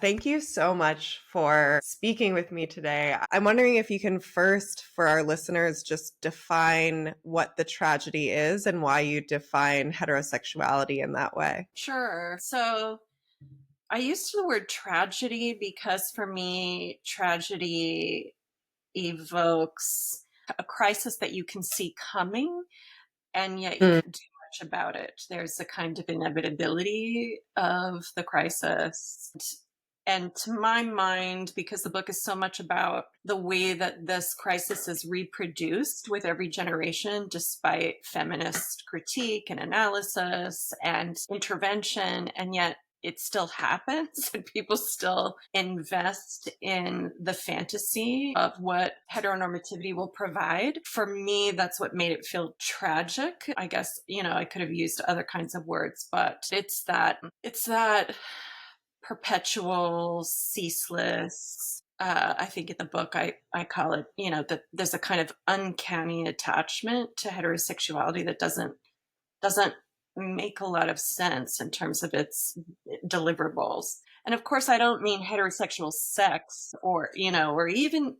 Thank you so much for speaking with me today. I'm wondering if you can first, for our listeners, just define what the tragedy is and why you define heterosexuality in that way. Sure. So I used the word tragedy because for me, tragedy evokes a crisis that you can see coming, and yet you Mm. can't do much about it. There's a kind of inevitability of the crisis. And to my mind, because the book is so much about the way that this crisis is reproduced with every generation, despite feminist critique and analysis and intervention, and yet it still happens and people still invest in the fantasy of what heteronormativity will provide. For me, that's what made it feel tragic. I guess, I could have used other kinds of words, but it's that perpetual, ceaseless. I think in the book I call it, that there's a kind of uncanny attachment to heterosexuality that doesn't make a lot of sense in terms of its deliverables. And of course, I don't mean heterosexual sex or even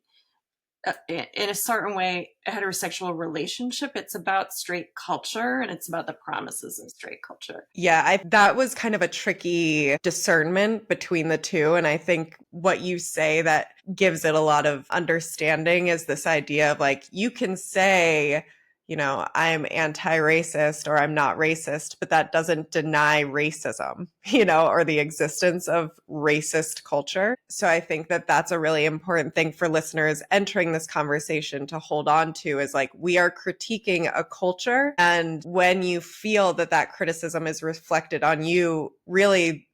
in a certain way, a heterosexual relationship. It's about straight culture and it's about the promises of straight culture. Yeah, that was kind of a tricky discernment between the two. And I think what you say that gives it a lot of understanding is this idea of like, you can say, I'm anti-racist or I'm not racist, but that doesn't deny racism, or the existence of racist culture. So I think that that's a really important thing for listeners entering this conversation to hold on to is like, we are critiquing a culture. And when you feel that that criticism is reflected on you, really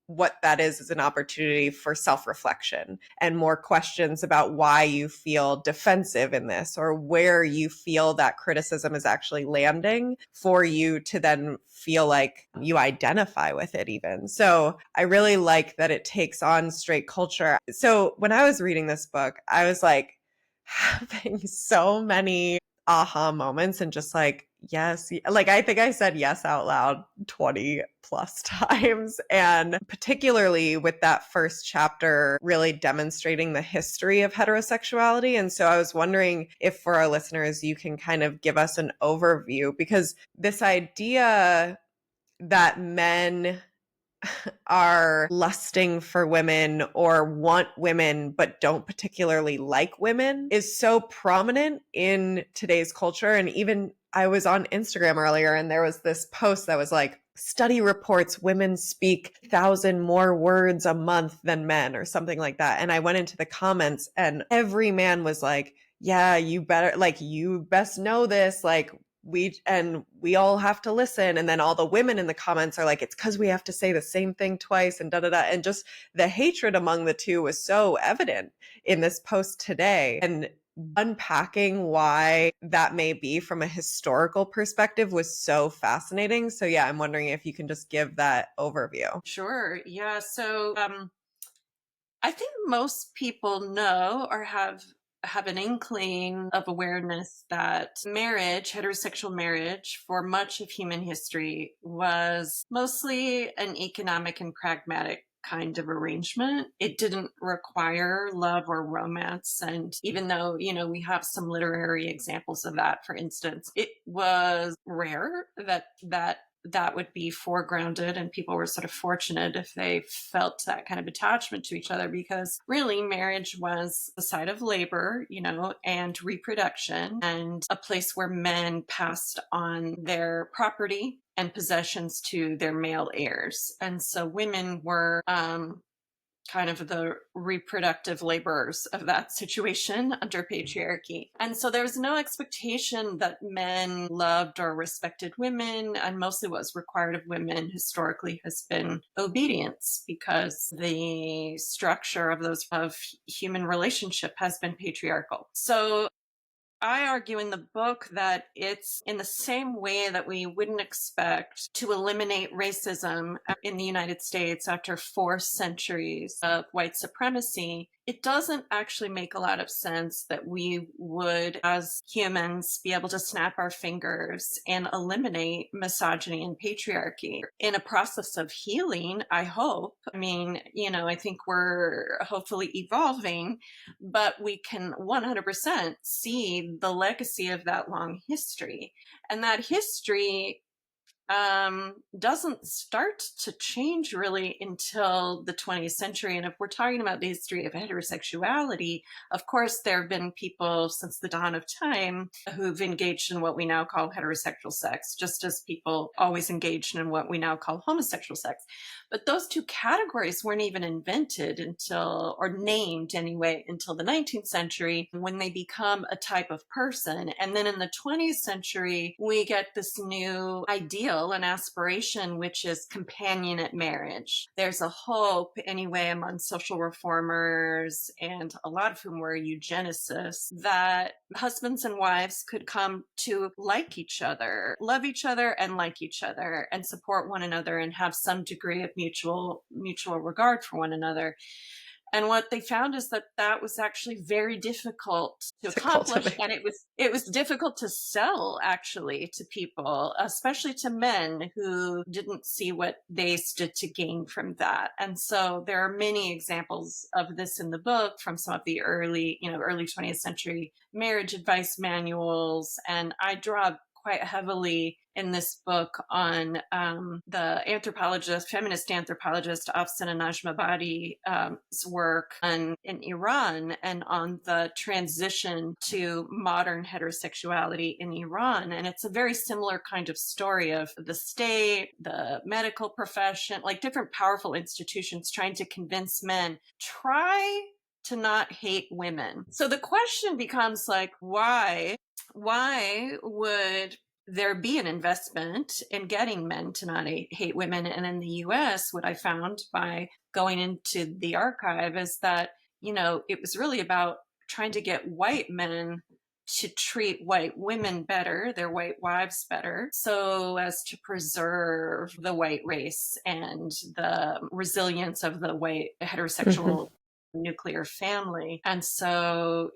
what that is an opportunity for self-reflection and more questions about why you feel defensive in this or where you feel that criticism is actually landing for you to then feel like you identify with it even. So I really like that it takes on straight culture. So when I was reading this book, I was like having so many aha moments and just like, yes, like I think I said yes out loud 20 plus times. And particularly with that first chapter, really demonstrating the history of heterosexuality. And so I was wondering if for our listeners, you can kind of give us an overview because this idea that men are lusting for women or want women but don't particularly like women is so prominent in today's culture. And even I was on Instagram earlier and there was this post that was like, study reports women speak 1,000 more words a month than men or something like that. And I went into the comments and every man was like, yeah, you better, like, you best know this. Like, we all have to listen. And then all the women in the comments are like, it's because we have to say the same thing twice and da da da. And just the hatred among the two was so evident in this post today. And unpacking why that may be from a historical perspective was so fascinating. So yeah, I'm wondering if you can just give that overview. Sure. Yeah. So I think most people know or have an inkling of awareness that marriage, heterosexual marriage, for much of human history was mostly an economic and pragmatic kind of arrangement. It didn't require love or romance. And even though, we have some literary examples of that, for instance, it was rare that would be foregrounded, and people were sort of fortunate if they felt that kind of attachment to each other, because really marriage was a site of labor, and reproduction, and a place where men passed on their property and possessions to their male heirs. And so women were kind of the reproductive laborers of that situation under patriarchy. And so there was no expectation that men loved or respected women, and mostly what was required of women historically has been obedience, because the structure of human relationship has been patriarchal. So I argue in the book that it's in the same way that we wouldn't expect to eliminate racism in the United States after 4 centuries of white supremacy. it doesn't actually make a lot of sense that we would, as humans, be able to snap our fingers and eliminate misogyny and patriarchy. In a process of healing, I hope. I mean, I think we're hopefully evolving, but we can 100% see the legacy of that long history. And that history doesn't start to change really until the 20th century. And if we're talking about the history of heterosexuality, of course, there have been people since the dawn of time who've engaged in what we now call heterosexual sex, just as people always engaged in what we now call homosexual sex. But those two categories weren't even invented until, or named anyway, until the 19th century, when they become a type of person. And then in the 20th century, we get this new ideal and aspiration, which is companionate marriage. There's a hope, anyway, among social reformers, and a lot of whom were eugenicists, that husbands and wives could come to like each other, love each other, and like each other, and support one another, and have some degree of mutual regard for one another. And what they found is that that was actually very difficult to accomplish, and it was difficult to sell actually to people, especially to men who didn't see what they stood to gain from that. And so there are many examples of this in the book from some of the early 20th century marriage advice manuals, and I draw quite heavily in this book on the feminist anthropologist Afsana Najmabadi's work in Iran, and on the transition to modern heterosexuality in Iran. And it's a very similar kind of story of the state, the medical profession, like different powerful institutions trying to convince men, try to not hate women. So the question becomes like, why would there be an investment in getting men to not hate women? And in the US, what I found by going into the archive is that, it was really about trying to get white men to treat white women better, their white wives better, so as to preserve the white race and the resilience of the white heterosexual nuclear family. And so,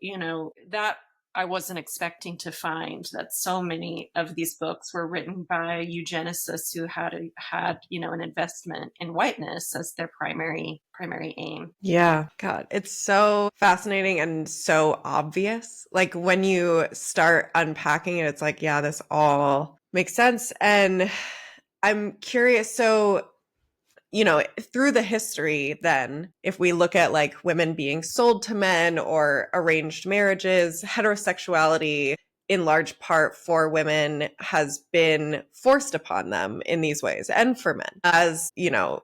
that I wasn't expecting to find, that so many of these books were written by eugenicists who had an investment in whiteness as their primary aim. Yeah, God, it's so fascinating and so obvious. Like when you start unpacking it, it's like, yeah, this all makes sense. And I'm curious, so through the history, then, if we look at like women being sold to men or arranged marriages, heterosexuality in large part for women has been forced upon them in these ways, and for men as,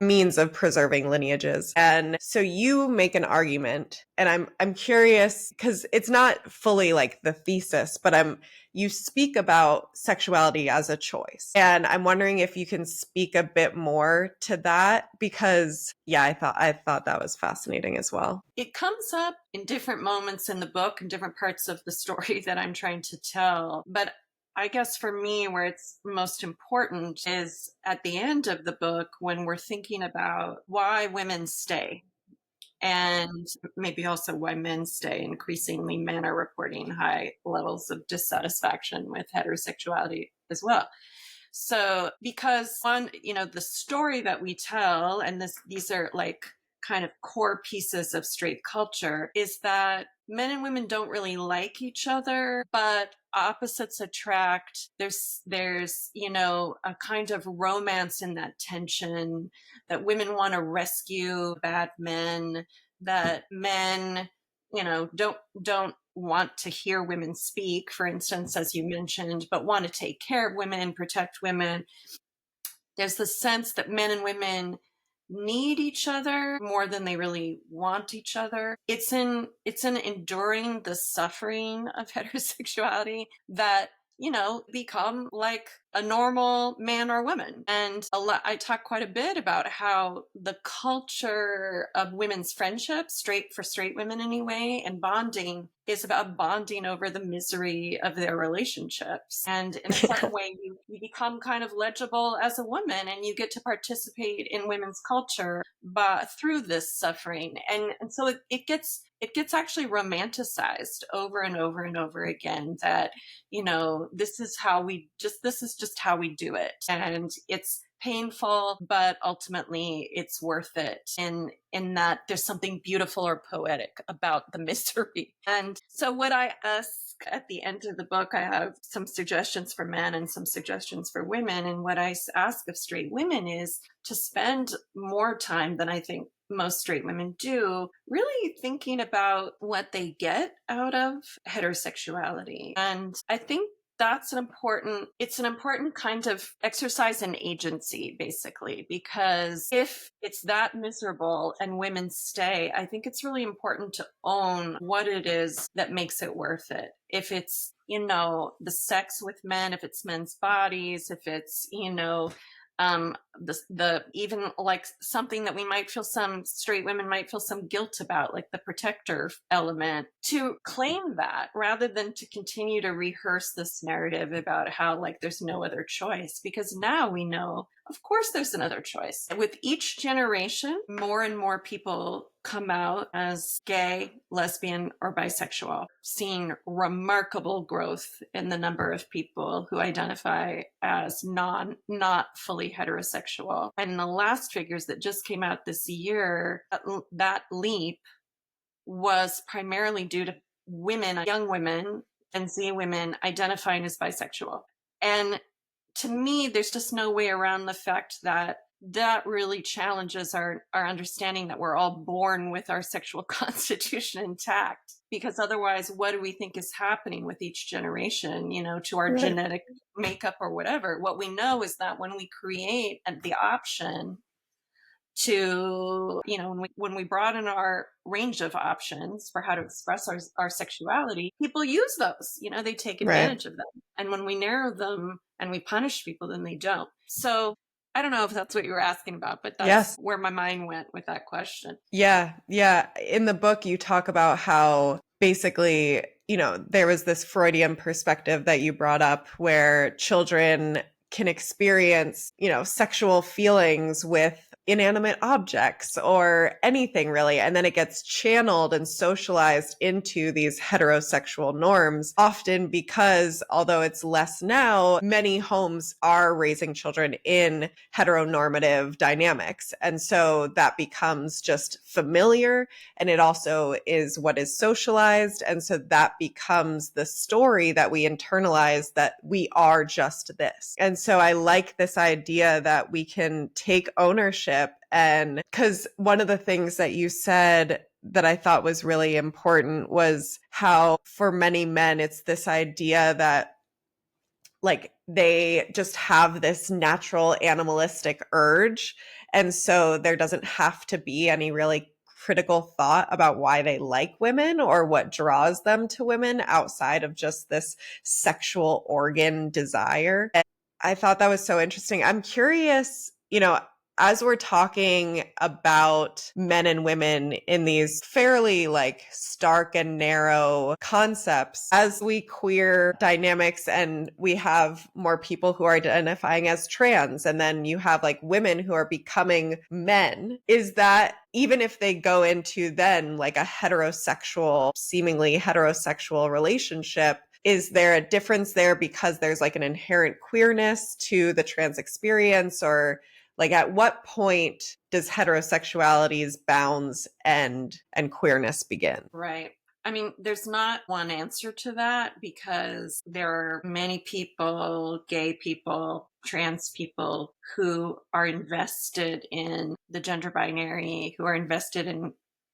means of preserving lineages. And so you make an argument, and I'm curious because it's not fully like the thesis, but you speak about sexuality as a choice. And I'm wondering if you can speak a bit more to that, because I thought that was fascinating as well. It comes up in different moments in the book and different parts of the story that I'm trying to tell. But I guess for me, where it's most important is at the end of the book, when we're thinking about why women stay, and maybe also why men stay. Increasingly, men are reporting high levels of dissatisfaction with heterosexuality as well. So, because one, the story that we tell, and these are like kind of core pieces of straight culture, is that men and women don't really like each other, but opposites attract. There's a kind of romance in that tension, that women want to rescue bad men, that men, don't want to hear women speak, for instance, as you mentioned, but want to take care of women and protect women. There's the sense that men and women need each other more than they really want each other. It's in enduring the suffering of heterosexuality that become like a normal man or woman. And I talk quite a bit about how the culture of women's friendship, for straight women anyway, and bonding is about bonding over the misery of their relationships. And in a certain way, you become kind of legible as a woman, and you get to participate in women's culture through this suffering. And so it gets actually romanticized over and over and over again that, this is just how we do it. And it's painful, but ultimately it's worth it. And in that there's something beautiful or poetic about the misery. And so what I ask at the end of the book, I have some suggestions for men and some suggestions for women. And what I ask of straight women is to spend more time than I think most straight women do, really thinking about what they get out of heterosexuality. And I think it's an important kind of exercise in agency, basically, because if it's that miserable and women stay, I think it's really important to own what it is that makes it worth it. If it's, the sex with men, if it's men's bodies, if it's, the even like something that we might feel, some straight women might feel some guilt about, like the protector element, to claim that rather than to continue to rehearse this narrative about how like there's no other choice, because now we know, of course, there's another choice. With each generation, more and more people come out as gay, lesbian, or bisexual, seeing remarkable growth in the number of people who identify as not fully heterosexual. And the last figures that just came out this year, that leap was primarily due to women, young women, and Z women identifying as bisexual. And to me, there's just no way around the fact that really challenges our understanding that we're all born with our sexual constitution intact. Because otherwise, what do we think is happening with each generation, to our genetic makeup or whatever? What we know is that when we create the option to, when we broaden our range of options for how to express our sexuality, people use those, they take advantage of them. And when we narrow them and we punish people, then they don't. So I don't know if that's what you were asking about, but that's where my mind went with that question. Yeah. In the book, you talk about how basically, there was this Freudian perspective that you brought up where children can experience, sexual feelings with inanimate objects or anything really. And then it gets channeled and socialized into these heterosexual norms, often because, although it's less now, many homes are raising children in heteronormative dynamics. And so that becomes just familiar. And it also is what is socialized. And so that becomes the story that we internalize, that we are just this. And so I like this idea that we can take ownership. And because one of the things that you said that I thought was really important was how for many men, it's this idea that like they just have this natural animalistic urge. And so there doesn't have to be any really critical thought about why they like women or what draws them to women outside of just this sexual organ desire. And I thought that was so interesting. I'm curious, as we're talking about men and women in these fairly like stark and narrow concepts, as we queer dynamics and we have more people who are identifying as trans, and then you have like women who are becoming men, is that even if they go into then like a seemingly heterosexual relationship, is there a difference there because there's like an inherent queerness to the trans experience? Or like at what point does heterosexuality's bounds end and queerness begin? Right. I mean, there's not one answer to that because there are many people, gay people, trans people, who are invested in the gender binary, who are invested in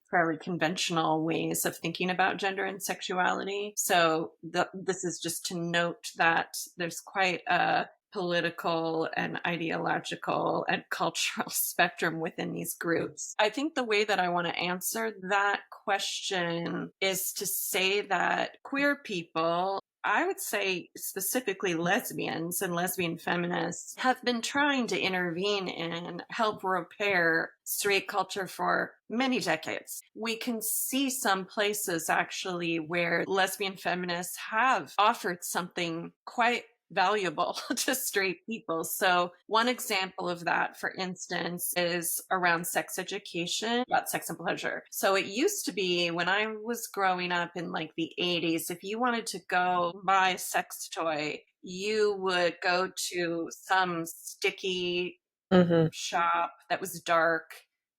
fairly conventional ways of thinking about gender and sexuality. So this is just to note that there's quite a political and ideological and cultural spectrum within these groups. I think the way that I want to answer that question is to say that queer people I would say specifically lesbians and lesbian feminists have been trying to intervene and help repair straight culture for many decades. We can see some places actually where lesbian feminists have offered something quite valuable to straight people. So one example of that, for instance, is around sex education, about sex and pleasure. So it used to be when I was growing up in like the 80s, if you wanted to go buy a sex toy, you would go to some sticky Hmm. shop that was dark,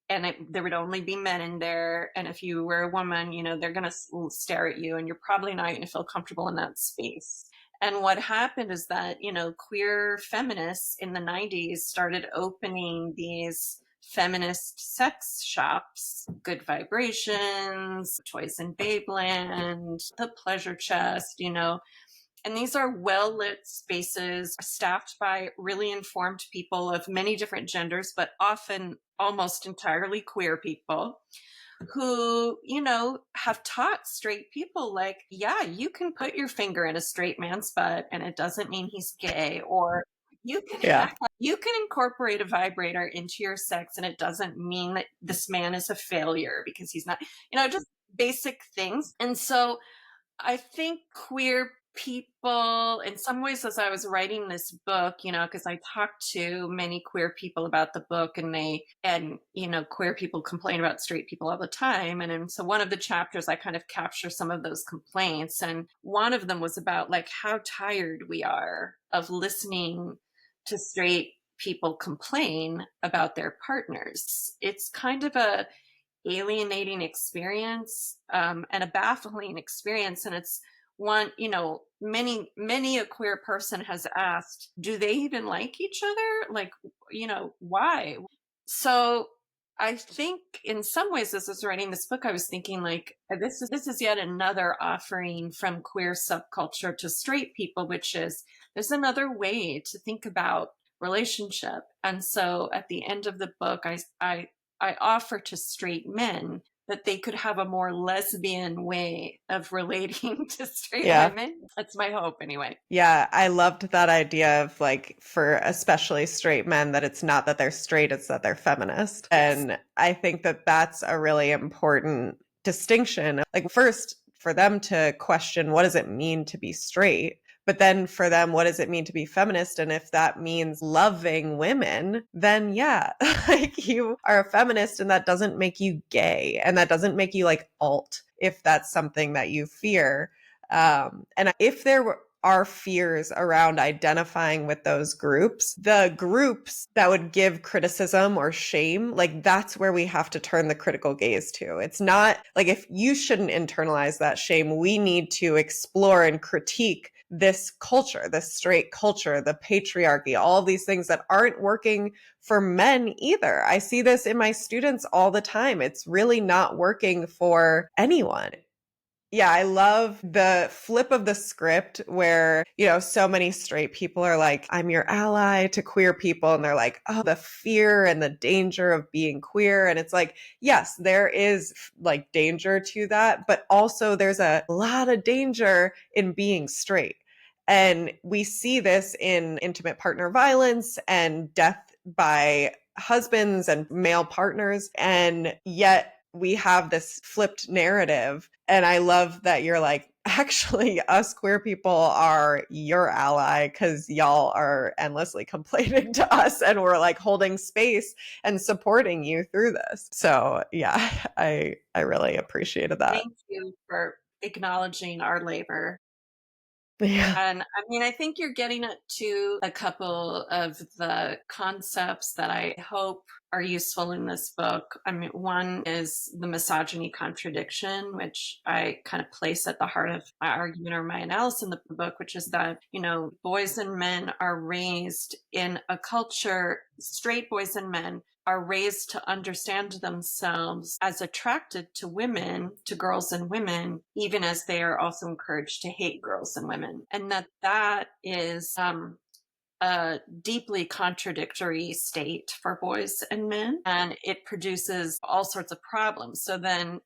and there would only be men in there. And if you were a woman, they're going to stare at you, and you're probably not going to feel comfortable in that space. And what happened is that, queer feminists in the 90s started opening these feminist sex shops, Good Vibrations, Toys in Babeland, The Pleasure Chest, and these are well lit spaces staffed by really informed people of many different genders, but often almost entirely queer people who, have taught straight people, like, yeah, you can put your finger in a straight man's butt and it doesn't mean he's gay, or Yeah. you can incorporate a vibrator into your sex and it doesn't mean that this man is a failure because he's not, just basic things. And so I think queer people, in some ways, as I was writing this book, because I talked to many queer people about the book, and queer people complain about straight people all the time. And so one of the chapters, I kind of capture some of those complaints. And one of them was about like how tired we are of listening to straight people complain about their partners. It's kind of a alienating experience, and a baffling experience. And it's one, many a queer person has asked, do they even like each other? Like, why? So I think in some ways, as I was writing this book, I was thinking like, this is yet another offering from queer subculture to straight people, which is there's another way to think about relationship. And so at the end of the book, I offer to straight men that they could have a more lesbian way of relating to straight Yeah. women. That's my hope, anyway. Yeah, I loved that idea of like for especially straight men that it's not that they're straight, it's that they're feminist. Yes. And I think that that's a really important distinction. Like first for them to question what does it mean to be straight? But then for them, what does it mean to be feminist? And if that means loving women, then yeah, like you are a feminist and that doesn't make you gay and that doesn't make you like alt if that's something that you fear. And if there are fears around identifying with those groups, the groups that would give criticism or shame, like that's where we have to turn the critical gaze to. It's not like if you shouldn't internalize that shame, we need to explore and critique this culture, this straight culture, the patriarchy, all of these things that aren't working for men either. I see this in my students all the time. It's really not working for anyone. Yeah, I love the flip of the script where, so many straight people are like, I'm your ally to queer people. And they're like, oh, the fear and the danger of being queer. And it's like, yes, there is like danger to that, but also there's a lot of danger in being straight. And we see this in intimate partner violence and death by husbands and male partners. And yet we have this flipped narrative. And I love that you're like, actually, us queer people are your ally because y'all are endlessly complaining to us and we're like holding space and supporting you through this. So yeah, I really appreciated that. Thank you for acknowledging our labor. Yeah. And I mean, I think you're getting to a couple of the concepts that I hope are useful in this book. I mean, one is the misogyny contradiction, which I kind of place at the heart of my argument or my analysis in the book, which is that, boys and men are raised in a culture, straight boys and men are raised to understand themselves as attracted to women, to girls and women, even as they are also encouraged to hate girls and women. And that is a deeply contradictory state for boys and men, and it produces all sorts of problems. So then,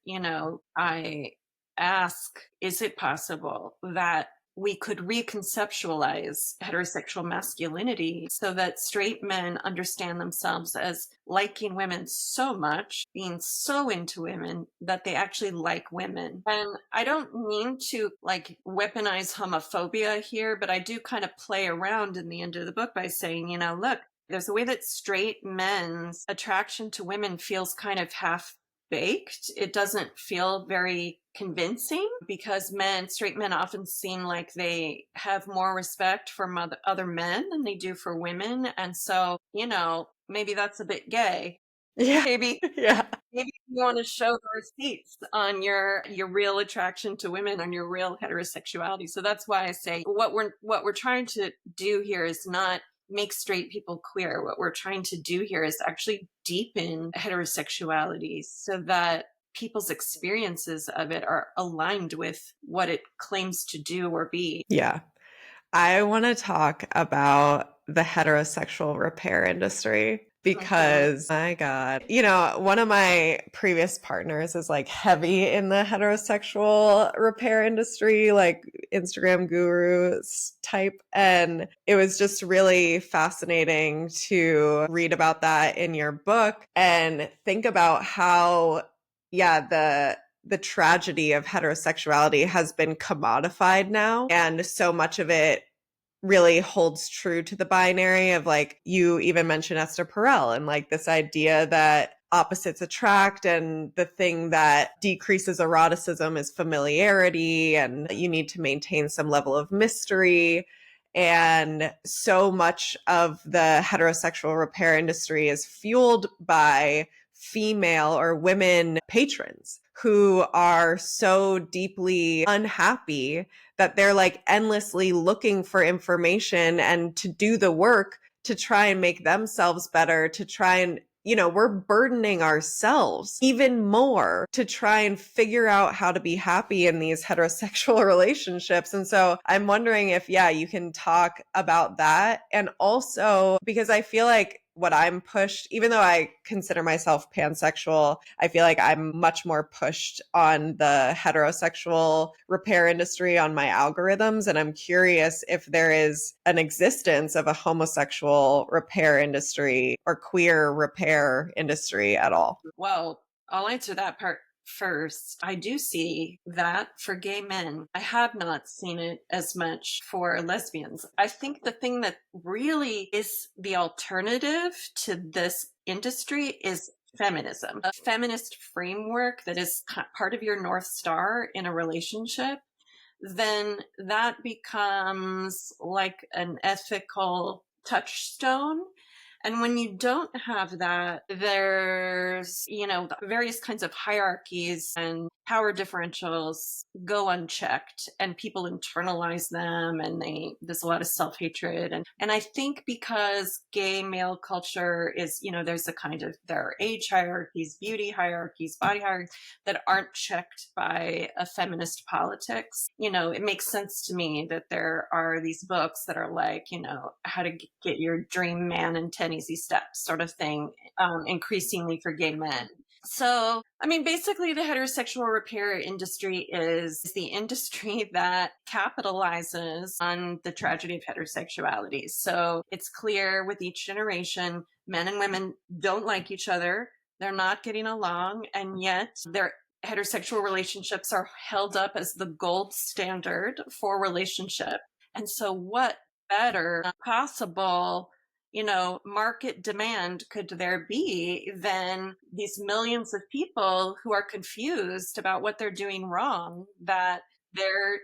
I ask, is it possible that we could reconceptualize heterosexual masculinity so that straight men understand themselves as liking women so much, being so into women that they actually like women. And I don't mean to like weaponize homophobia here, but I do kind of play around in the end of the book by saying, look, there's a way that straight men's attraction to women feels kind of half baked. It doesn't feel very convincing because straight men often seem like they have more respect for other men than they do for women. And so, maybe that's a bit gay. Yeah. Maybe Yeah. maybe you want to show the receipts on your real attraction to women, on your real heterosexuality. So that's why I say what we're trying to do here is not make straight people queer. What we're trying to do here is actually deepen heterosexuality so that people's experiences of it are aligned with what it claims to do or be. Yeah. I want to talk about the heterosexual repair industry because, my God, one of my previous partners is like heavy in the heterosexual repair industry, like Instagram gurus type. And it was just really fascinating to read about that in your book and think about how, the tragedy of heterosexuality has been commodified now. And so much of it really holds true to the binary of like, you even mentioned Esther Perel and like this idea that opposites attract, and the thing that decreases eroticism is familiarity, and you need to maintain some level of mystery. And so much of the heterosexual repair industry is fueled by female or women patrons who are so deeply unhappy that they're like endlessly looking for information and to do the work to try and make themselves better, to try and, we're burdening ourselves even more to try and figure out how to be happy in these heterosexual relationships. And so I'm wondering if, you can talk about that. And also, because I feel like what I'm pushed, even though I consider myself pansexual, I feel like I'm much more pushed on the heterosexual repair industry on my algorithms. And I'm curious if there is an existence of a homosexual repair industry or queer repair industry at all. Well, I'll answer that part first. I do see that for gay men. I have not seen it as much for lesbians. I think the thing that really is the alternative to this industry is feminism, a feminist framework that is part of your North Star in a relationship. Then that becomes like an ethical touchstone. And when you don't have that, there's, various kinds of hierarchies and power differentials go unchecked and people internalize them, and there's a lot of self-hatred. And I think because gay male culture is, there are age hierarchies, beauty hierarchies, body hierarchies that aren't checked by a feminist politics. It makes sense to me that there are these books that are like, how to get your dream man in 10 easy steps sort of thing, increasingly for gay men. So, basically the heterosexual repair industry is the industry that capitalizes on the tragedy of heterosexuality. So it's clear with each generation, men and women don't like each other. They're not getting along, and yet their heterosexual relationships are held up as the gold standard for relationship. And so what better possible, market demand could there be than these millions of people who are confused about what they're doing wrong, that their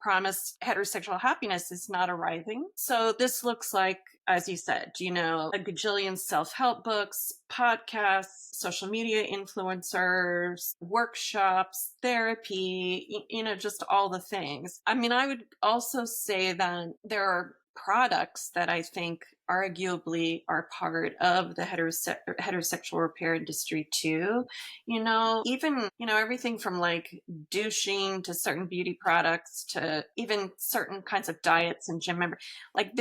promised heterosexual happiness is not arriving. So this looks like, as you said, a gajillion self-help books, podcasts, social media influencers, workshops, therapy, just all the things. I would also say that there are products that I think arguably are part of the heterosexual repair industry too. Even, everything from like douching to certain beauty products to even certain kinds of diets and gym member, like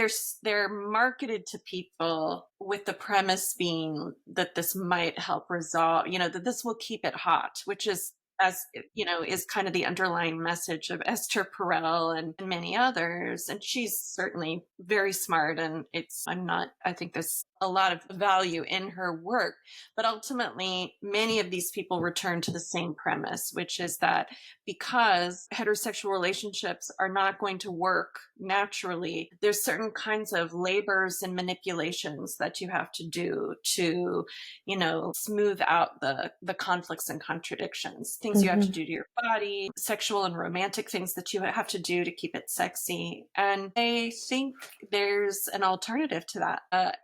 they're marketed to people with the premise being that this might help resolve, that this will keep it hot, which is as is kind of the underlying message of Esther Perel and many others. And she's certainly very smart, and I think there's a lot of value in her work. But ultimately, many of these people return to the same premise, which is that because heterosexual relationships are not going to work naturally, there's certain kinds of labors and manipulations that you have to do to, smooth out the conflicts and contradictions, things you have to Mhm. do to your body, sexual and romantic things that you have to do to keep it sexy. And I think there's an alternative to that.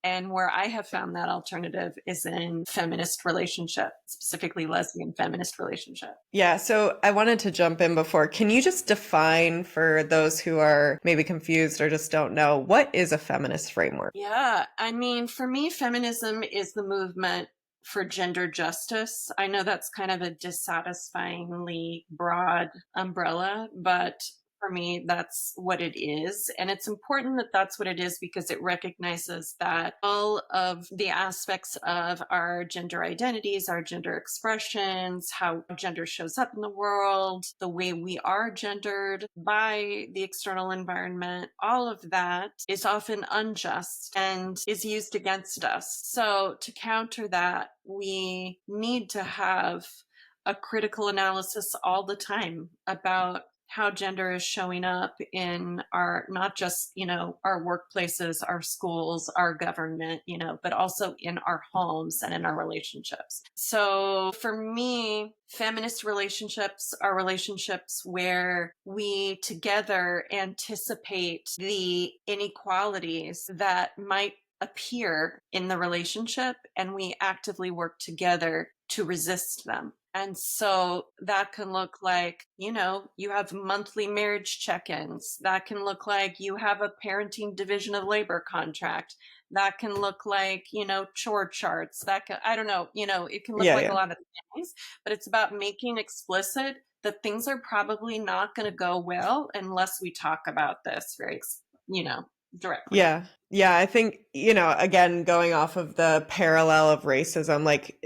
And where I have found that alternative is in feminist relationship, specifically lesbian feminist relationship. Yeah, so I wanted to jump in before. Can you just define for those who are maybe confused or just don't know, what is a feminist framework? Yeah, I mean, for me, feminism is the movement for gender justice. I know that's kind of a dissatisfyingly broad umbrella, but for me, that's what it is. And it's important that that's what it is because it recognizes that all of the aspects of our gender identities, our gender expressions, how gender shows up in the world, the way we are gendered by the external environment, all of that is often unjust and is used against us. So to counter that, we need to have a critical analysis all the time about how gender is showing up in our, not just, our workplaces, our schools, our government, but also in our homes and in our relationships. So for me, feminist relationships are relationships where we together anticipate the inequalities that might appear in the relationship, and we actively work together to resist them. And so that can look like, you have monthly marriage check-ins. That can look like you have a parenting division of labor contract. That can look like, chore charts. I don't know, it can look Yeah, like a yeah. lot of things, but it's about making explicit that things are probably not going to go well unless we talk about this very, directly. Yeah. Yeah, I think, again, going off of the parallel of racism, like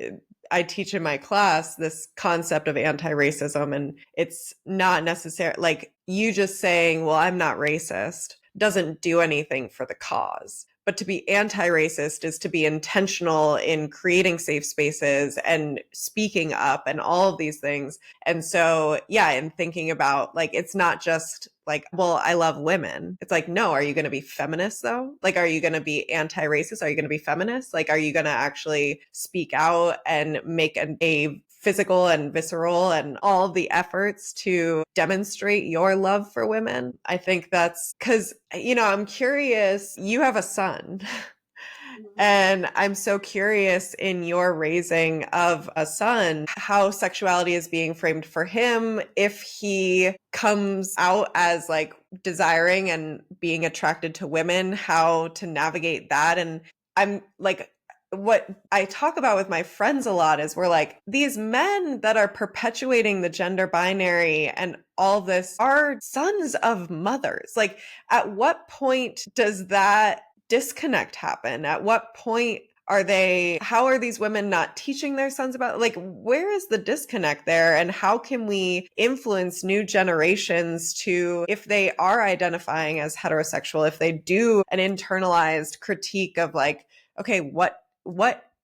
I teach in my class this concept of anti-racism, and it's not necessary, like you just saying, well, I'm not racist doesn't do anything for the cause. But to be anti-racist is to be intentional in creating safe spaces and speaking up and all of these things. And so, yeah, in thinking about like, it's not just like, well, I love women. It's like, no, are you going to be feminist though? Like, are you going to be anti-racist? Are you going to be feminist? Like, are you going to actually speak out and make a physical and visceral and all of the efforts to demonstrate your love for women? I think that's because, I'm curious, you have a son. Mhm. And I'm so curious in your raising of a son, how sexuality is being framed for him, if he comes out as like desiring and being attracted to women, how to navigate that. And I'm like, what I talk about with my friends a lot is we're like, these men that are perpetuating the gender binary and all this are sons of mothers. Like, at what point does that disconnect happen? At what point how are these women not teaching their sons about, like, where is the disconnect there? And how can we influence new generations to, if they are identifying as heterosexual, if they do an internalized critique of like, okay, what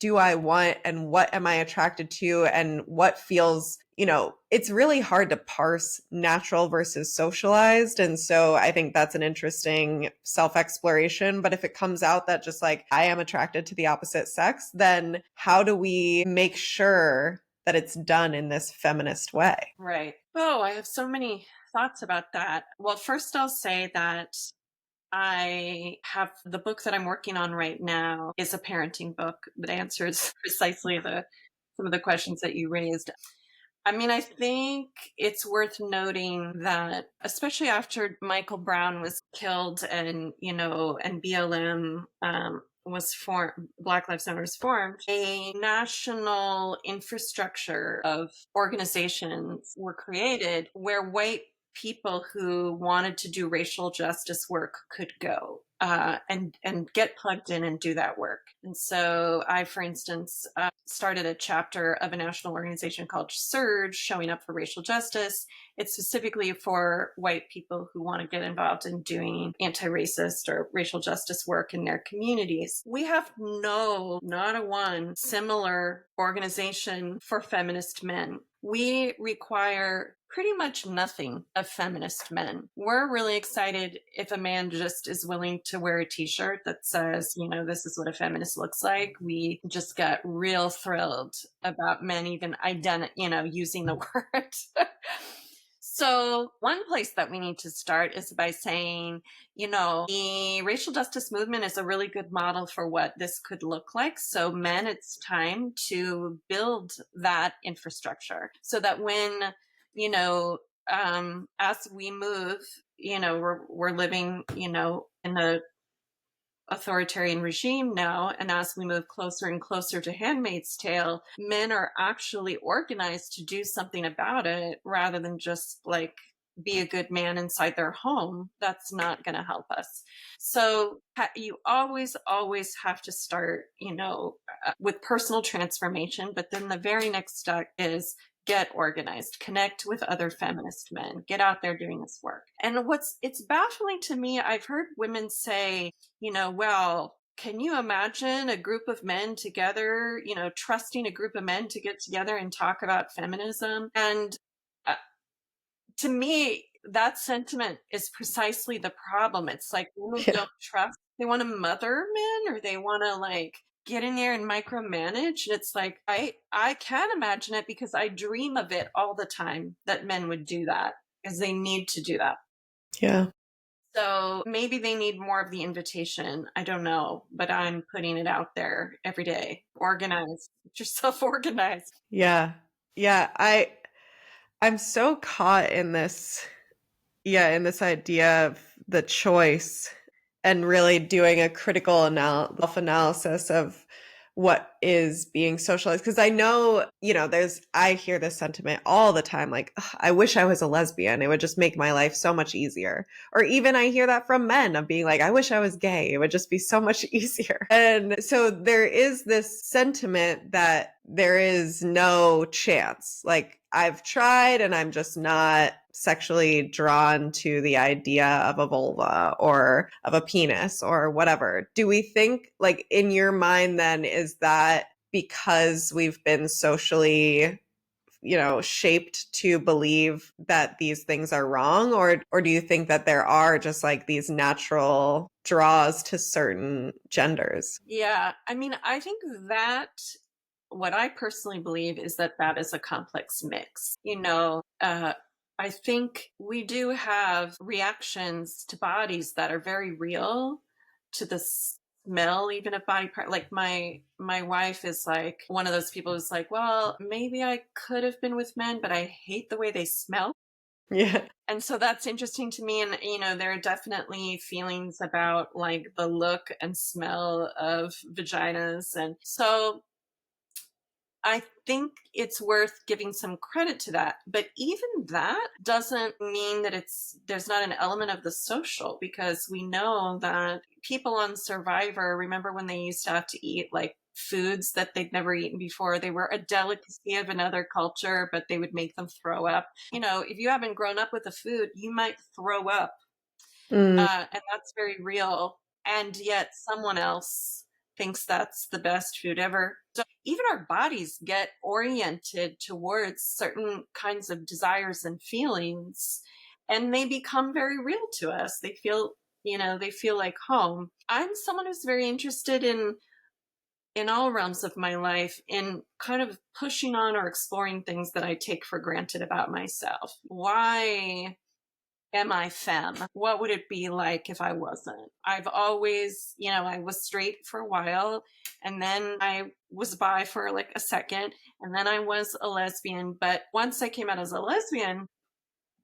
do I want and what am I attracted to and what feels, it's really hard to parse natural versus socialized. And so I think that's an interesting self-exploration. But if it comes out that just like I am attracted to the opposite sex, then how do we make sure that it's done in this feminist way? Right. Oh, I have so many thoughts about that. Well, first I'll say that I have the book that I'm working on right now is a parenting book that answers precisely some of the questions that you raised. I mean, I think it's worth noting that, especially after Michael Brown was killed and BLM was formed, Black Lives Matter was formed, a national infrastructure of organizations were created where white people who wanted to do racial justice work could go and get plugged in and do that work. And so I, for instance, started a chapter of a national organization called Surge, Showing Up for Racial Justice. It's specifically for white people who want to get involved in doing anti-racist or racial justice work in their communities. We have not a one similar organization for feminist men. We require pretty much nothing of feminist men. We're really excited if a man just is willing to wear a t-shirt that says, this is what a feminist looks like. We just got real thrilled about men even using the word. So one place that we need to start is by saying, the racial justice movement is a really good model for what this could look like. So men, it's time to build that infrastructure so that when, as we move, we're living, in a authoritarian regime now, and as we move closer and closer to Handmaid's Tale, men are actually organized to do something about it rather than just like be a good man inside their home. That's not going to help us. So you always have to start, with personal transformation, but then the very next step is get organized, connect with other feminist men, get out there doing this work. And it's baffling to me, I've heard women say, well, can you imagine a group of men together, trusting a group of men to get together and talk about feminism? And to me, that sentiment is precisely the problem. It's like women don't trust. They want to mother men, or they want to get in there and micromanage. It's like, I can imagine it because I dream of it all the time that men would do that because they need to do that. Yeah. So maybe they need more of the invitation. I don't know, but I'm putting it out there every day. Organize. Get yourself organized. Yeah. Yeah. I'm so caught in this idea of the choice and really doing a critical self-analysis of what is being socialized. Because I know, I hear this sentiment all the time, like, I wish I was a lesbian. It would just make my life so much easier. Or even I hear that from men of being like, I wish I was gay. It would just be so much easier. And so there is this sentiment that there is no chance. Like, I've tried and I'm just not sexually drawn to the idea of a vulva or of a penis or whatever. Do we think, in your mind then, is that because we've been socially, shaped to believe that these things are wrong? Or do you think that there are just these natural draws to certain genders? Yeah. I mean, I think that what I personally believe is that is a complex mix. I think we do have reactions to bodies that are very real, to the smell even of body part. Like my wife is like one of those people who's like, well, maybe I could have been with men, but I hate the way they smell. Yeah. And so that's interesting to me. And, there are definitely feelings about the look and smell of vaginas. And so I think it's worth giving some credit to that. But even that doesn't mean that there's not an element of the social, because we know that people on Survivor, remember when they used to have to eat foods that they'd never eaten before? They were a delicacy of another culture, but they would make them throw up. If you haven't grown up with a food, you might throw up. And that's very real. And yet someone else thinks that's the best food ever. So even our bodies get oriented towards certain kinds of desires and feelings, and they become very real to us. They feel like home. I'm someone who's very interested in all realms of my life in kind of pushing on or exploring things that I take for granted about myself. Why am I femme? What would it be like if I wasn't? I've always, I was straight for a while, and then I was bi for a second, and then I was a lesbian. But once I came out as a lesbian, I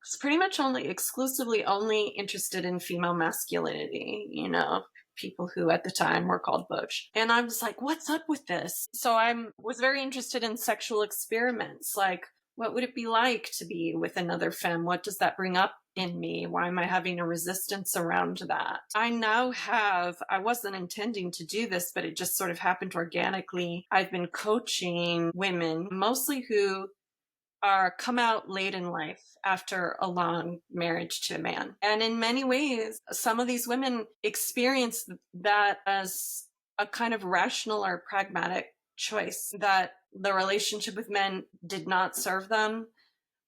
was pretty much exclusively only interested in female masculinity, people who at the time were called butch. And I was like, what's up with this? So I was very interested in sexual experiments, What would it be like to be with another femme? What does that bring up in me? Why am I having a resistance around that? I wasn't intending to do this, but it just sort of happened organically. I've been coaching women, mostly who are come out late in life after a long marriage to a man. And in many ways, some of these women experience that as a kind of rational or pragmatic choice, that the relationship with men did not serve them,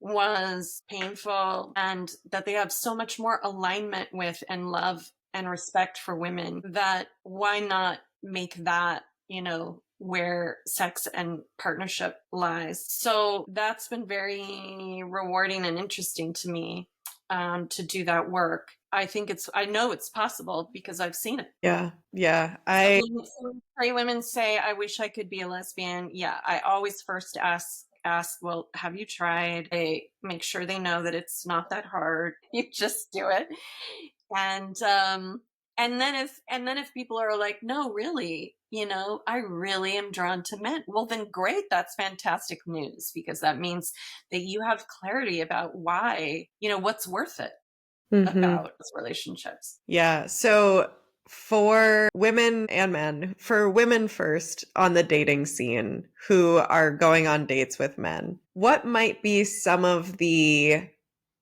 was painful, and that they have so much more alignment with and love and respect for women, that why not make that, where sex and partnership lies. So that's been very rewarding and interesting to me, to do that work. I know it's possible because I've seen it. Yeah. Yeah. So when straight women say, I wish I could be a lesbian, yeah, I always first ask, well, have you tried? I make sure they know that it's not that hard. You just do it. And then if people are like, no, really, I really am drawn to men, well, then great, that's fantastic news, because that means that you have clarity about why, what's worth it Mhm. about those relationships. Yeah. So for women and men, for women first on the dating scene who are going on dates with men, what might be some of the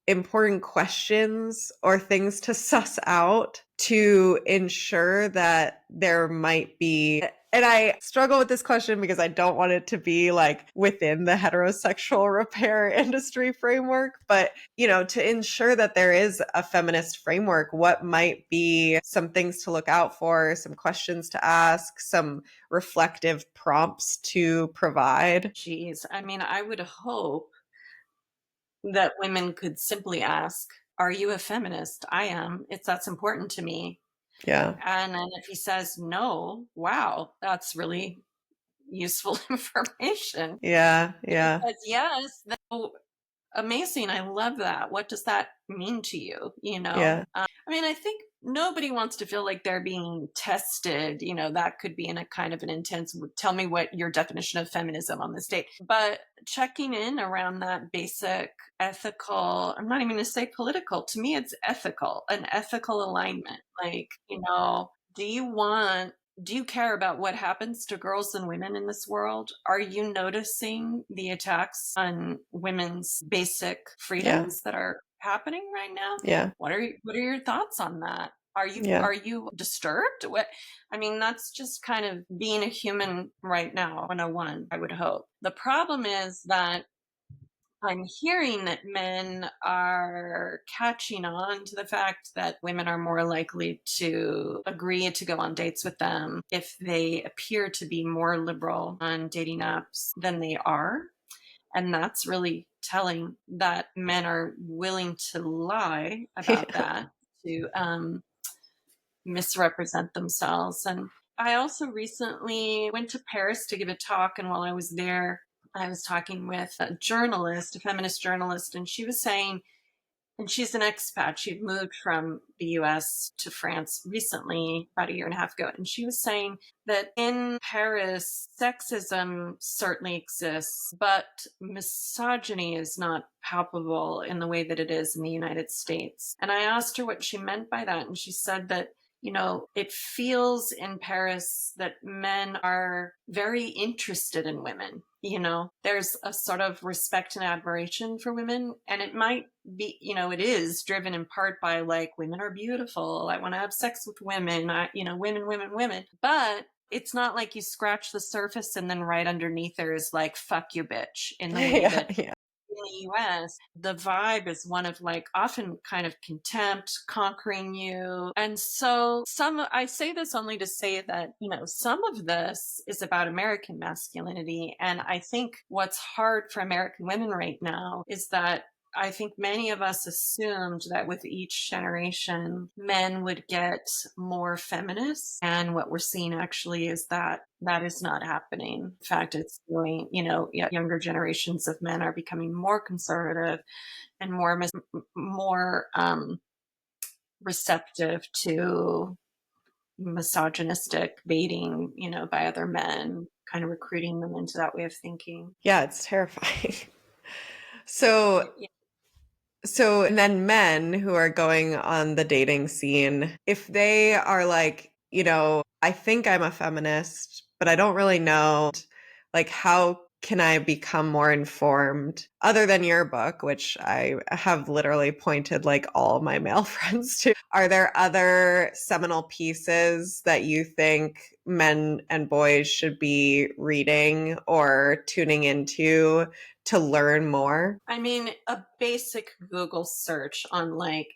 important questions or things to suss out to ensure that there might be, and I struggle with this question because I don't want it to be like within the heterosexual repair industry framework, but to ensure that there is a feminist framework, what might be some things to look out for, some questions to ask, some reflective prompts to provide? Geez, I mean, I would hope that women could simply ask, are you a feminist? I am. That's important to me. Yeah. And then if he says no, wow, that's really useful information. Yeah. If he Yeah. says yes, then, oh, amazing. I love that. What does that mean to you? Yeah. I mean, I think nobody wants to feel like they're being tested. That could be in a kind of an intense, tell me what your definition of feminism on this date. But checking in around that basic ethical, I'm not even going to say political, to me, it's ethical, an ethical alignment. Like, do you care about what happens to girls and women in this world? Are you noticing the attacks on women's basic Yeah. freedoms that are happening right now? Yeah. What are your thoughts on that? Are Yeah. you disturbed? I mean, that's just kind of being a human right now, 101, I would hope. The problem is that I'm hearing that men are catching on to the fact that women are more likely to agree to go on dates with them if they appear to be more liberal on dating apps than they are. And that's really telling, that men are willing to lie about Yeah. that, to misrepresent themselves. And I also recently went to Paris to give a talk, and while I was there, I was talking with a journalist, a feminist journalist, and she was saying, and she's an expat. She had moved from the US to France recently, about a year and a half ago. And she was saying that in Paris, sexism certainly exists, but misogyny is not palpable in the way that it is in the United States. And I asked her what she meant by that. And she said that it feels in Paris that men are very interested in women. There's a sort of respect and admiration for women. And it might be, it is driven in part by like, women are beautiful. I want to have sex with women, women, women, women. But it's not like you scratch the surface and then right underneath there is like, fuck you, bitch, in the way Yeah. that Yeah. in the US, the vibe is one of like often kind of contempt, conquering you. And so I say this only to say that, some of this is about American masculinity. And I think what's hard for American women right now is that I think many of us assumed that with each generation, men would get more feminist. And what we're seeing actually is that that is not happening. In fact, it's going, younger generations of men are becoming more conservative and more receptive to misogynistic baiting, by other men, kind of recruiting them into that way of thinking. Yeah, it's terrifying. So Yeah. and then men who are going on the dating scene, if they are like, I think I'm a feminist, but I don't really know, like, how can I become more informed other than your book, which I have literally pointed like all my male friends to? Are there other seminal pieces that you think men and boys should be reading or tuning into to learn more? I mean, a basic Google search on like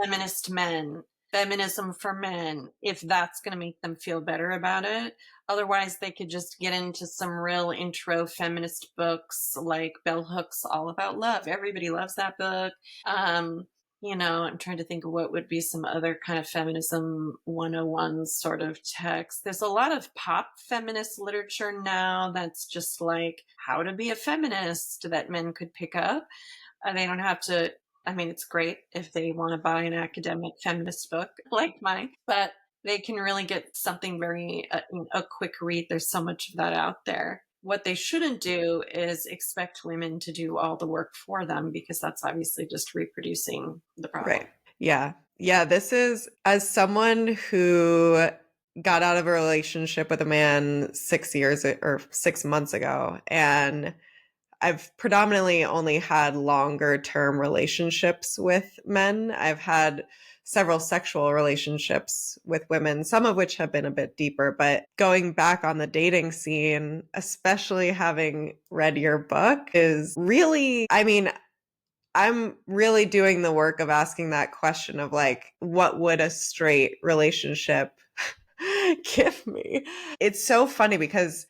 feminist men, feminism for men, if that's going to make them feel better about it. Otherwise, they could just get into some real intro feminist books like Bell Hook's All About Love. Everybody loves that book. Um, I'm trying to think of what would be some other kind of feminism 101 sort of text. There's a lot of pop feminist literature now that's just like how to be a feminist that men could pick up. They don't have to, I mean, it's great if they want to buy an academic feminist book like mine, but they can really get something very, a quick read. There's so much of that out there. What they shouldn't do is expect women to do all the work for them, because that's obviously just reproducing the problem. Right. Yeah. Yeah. This is, as someone who got out of a relationship with a man 6 years or 6 months ago, and I've predominantly only had longer term relationships with men. I've had several sexual relationships with women, some of which have been a bit deeper. But going back on the dating scene, especially having read your book, is really, I mean, I'm really doing the work of asking that question of like, what would a straight relationship give me? It's so funny because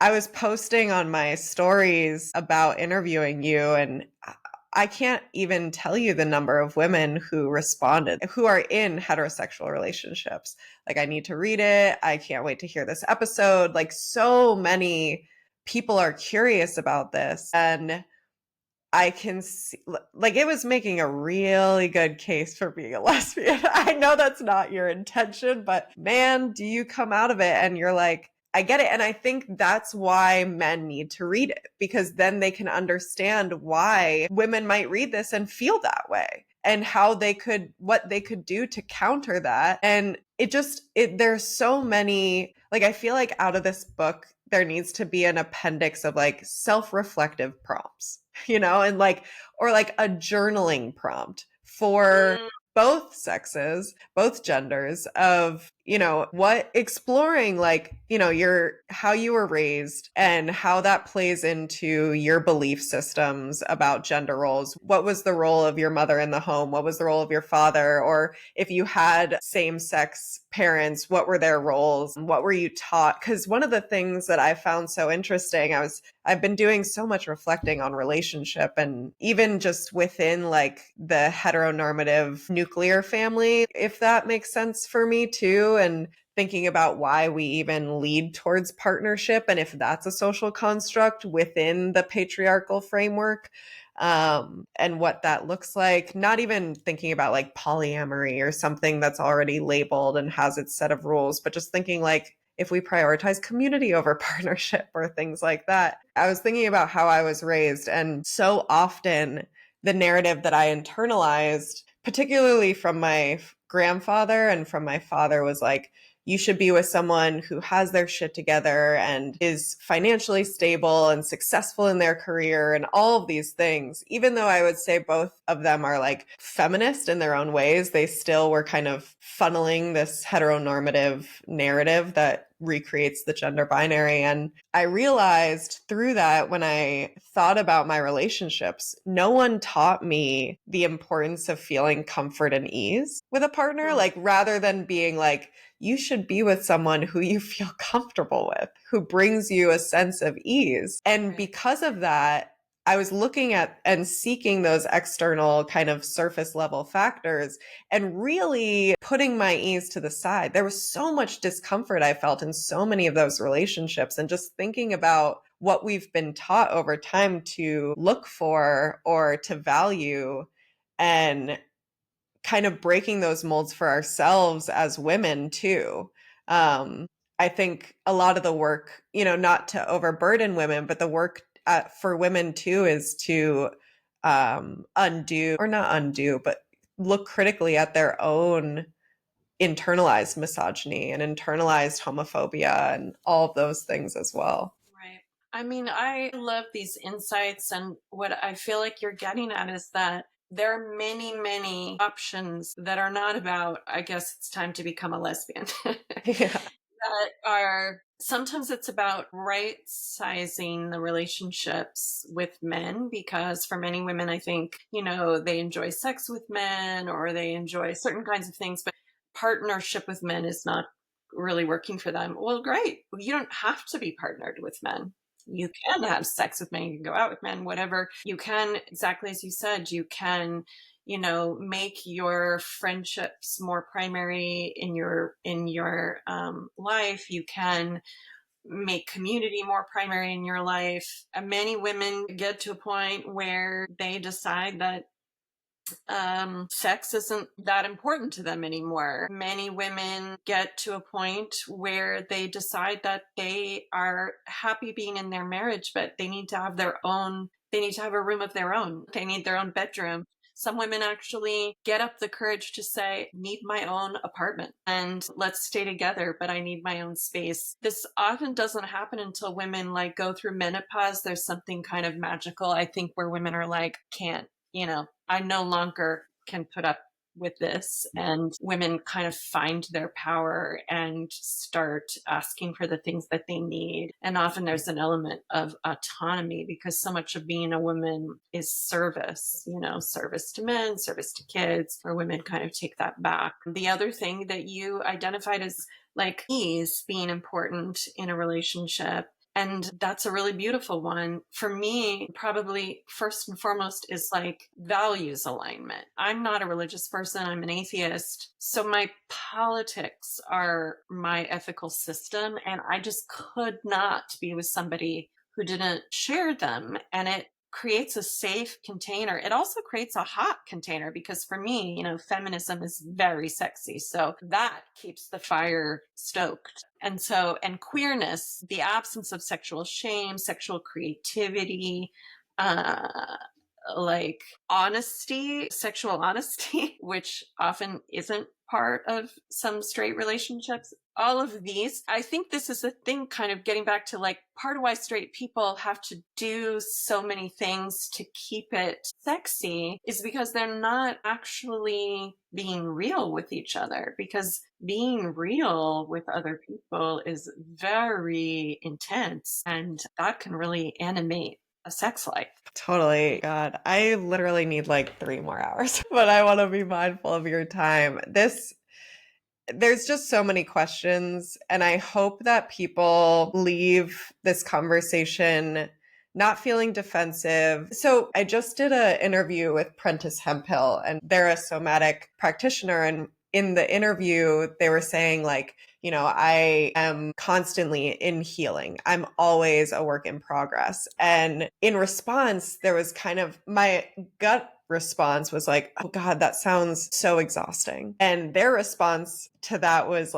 I was posting on my stories about interviewing you, and I can't even tell you the number of women who responded who are in heterosexual relationships. Like, I need to read it. I can't wait to hear this episode. Like, so many people are curious about this. And I can see, like, it was making a really good case for being a lesbian. I know that's not your intention, but man, do you come out of it and you're like, I get it. And I think that's why men need to read it, because then they can understand why women might read this and feel that way, and how what they could do to counter that. And there's so many, like, I feel like out of this book, there needs to be an appendix of like self reflective prompts, and like, or like a journaling prompt for Mm, both sexes, both genders, of, what exploring, like, your how you were raised and how that plays into your belief systems about gender roles. What was the role of your mother in the home? What was the role of your father? Or if you had same sex parents, what were their roles? What were you taught? Because one of the things that I found so interesting, I've been doing so much reflecting on relationship, and even just within like the heteronormative nuclear family, if that makes sense for me too, and thinking about why we even lead towards partnership and if that's a social construct within the patriarchal framework. And what that looks like, not even thinking about like polyamory or something that's already labeled and has its set of rules, but just thinking like, if we prioritize community over partnership or things like that. I was thinking about how I was raised, and so often the narrative that I internalized, particularly from my grandfather and from my father, was like, you should be with someone who has their shit together and is financially stable and successful in their career and all of these things. Even though I would say both of them are like feminist in their own ways, they still were kind of funneling this heteronormative narrative that recreates the gender binary. And I realized through that, when I thought about my relationships, no one taught me the importance of feeling comfort and ease with a partner. mm, Like, rather than being like, you should be with someone who you feel comfortable with, who brings you a sense of ease. And right. because of that, I was looking at and seeking those external kind of surface level factors and really putting my ease to the side. There was so much discomfort I felt in so many of those relationships. And just thinking about what we've been taught over time to look for or to value, and kind of breaking those molds for ourselves as women too. Um, I think a lot of the work, not to overburden women, but the work for women too is to undo, or not undo, but look critically at their own internalized misogyny and internalized homophobia and all of those things as well. Right. I mean, I love these insights. And what I feel like you're getting at is that there are many, many options that are not about, I guess it's time to become a lesbian. Yeah. That are sometimes it's about right sizing the relationships with men, because for many women, I think, they enjoy sex with men or they enjoy certain kinds of things, but partnership with men is not really working for them. Well, great. You don't have to be partnered with men. You can have sex with men, you can go out with men, whatever. You can, exactly as you said, you can make your friendships more primary in your life. You can make community more primary in your life. Many women get to a point where they decide that sex isn't that important to them anymore. Many women get to a point where they decide that they are happy being in their marriage, but they need to have they need to have a room of their own. They need their own bedroom. Some women actually get up the courage to say, need my own apartment and let's stay together, but I need my own space. This often doesn't happen until women go through menopause. There's something kind of magical, I think, where women are like, can't, I no longer can put up with this. And women kind of find their power and start asking for the things that they need. And often there's an element of autonomy, because so much of being a woman is service, service to men, service to kids, where women kind of take that back. The other thing that you identified is ease being important in a relationship. And that's a really beautiful one. For me, probably first and foremost is values alignment. I'm not a religious person, I'm an atheist. So my politics are my ethical system. And I just could not be with somebody who didn't share them. And it creates a safe container. It also creates a hot container, because for me, feminism is very sexy. So that keeps the fire stoked. And queerness, the absence of sexual shame, sexual creativity, honesty, sexual honesty, which often isn't part of some straight relationships. All of these, I think this is a thing, kind of getting back to part of why straight people have to do so many things to keep it sexy is because they're not actually being real with each other. Because being real with other people is very intense, and that can really animate a sex life. Totally. God, I literally need 3 more hours, but I want to be mindful of your time. There's just so many questions, and I hope that people leave this conversation not feeling defensive. So I just did an interview with Prentice Hemphill, and they're a somatic practitioner. And in the interview, they were saying I am constantly in healing. I'm always a work in progress. And in response, there was kind of my gut response was oh God, that sounds so exhausting. And their response to that was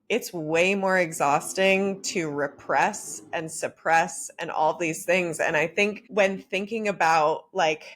it's way more exhausting to repress and suppress and all these things. And I think when thinking about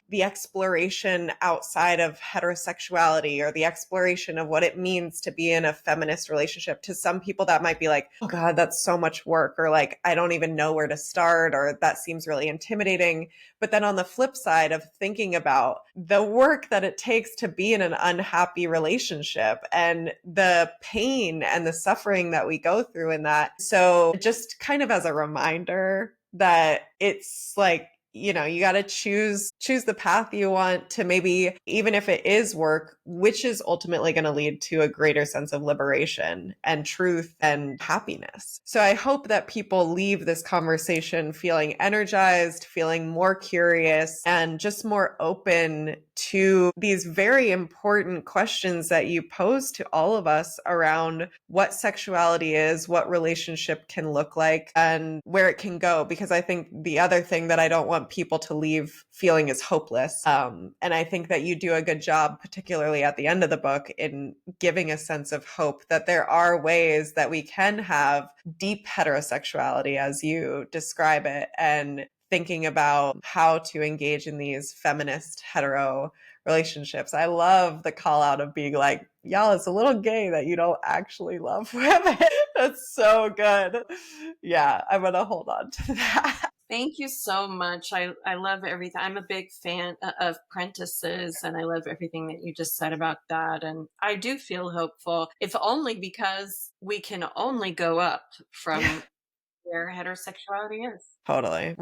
the exploration outside of heterosexuality, or the exploration of what it means to be in a feminist relationship, to some people that might be oh God, that's so much work, or I don't even know where to start, or that seems really intimidating. But then on the flip side of thinking about the work that it takes to be in an unhappy relationship and the pain and the suffering that we go through in that. So just kind of as a reminder that it's you got to choose the path you want to, maybe even if it is work, which is ultimately going to lead to a greater sense of liberation and truth and happiness. So I hope that people leave this conversation feeling energized, feeling more curious, and just more open to these very important questions that you pose to all of us around what sexuality is, what relationship can look like, and where it can go. Because I think the other thing that I don't want people to leave feeling is hopeless. And I think that you do a good job, particularly at the end of the book, in giving a sense of hope that there are ways that we can have deep heterosexuality, as you describe it, and thinking about how to engage in these feminist hetero relationships. I love the call out of being like, y'all, it's a little gay that you don't actually love women. That's so good. Yeah, I'm going to hold on to that. Thank you so much. I love everything. I'm a big fan of Prentices, and I love everything that you just said about that. And I do feel hopeful, if only because we can only go up from where heterosexuality is. Totally.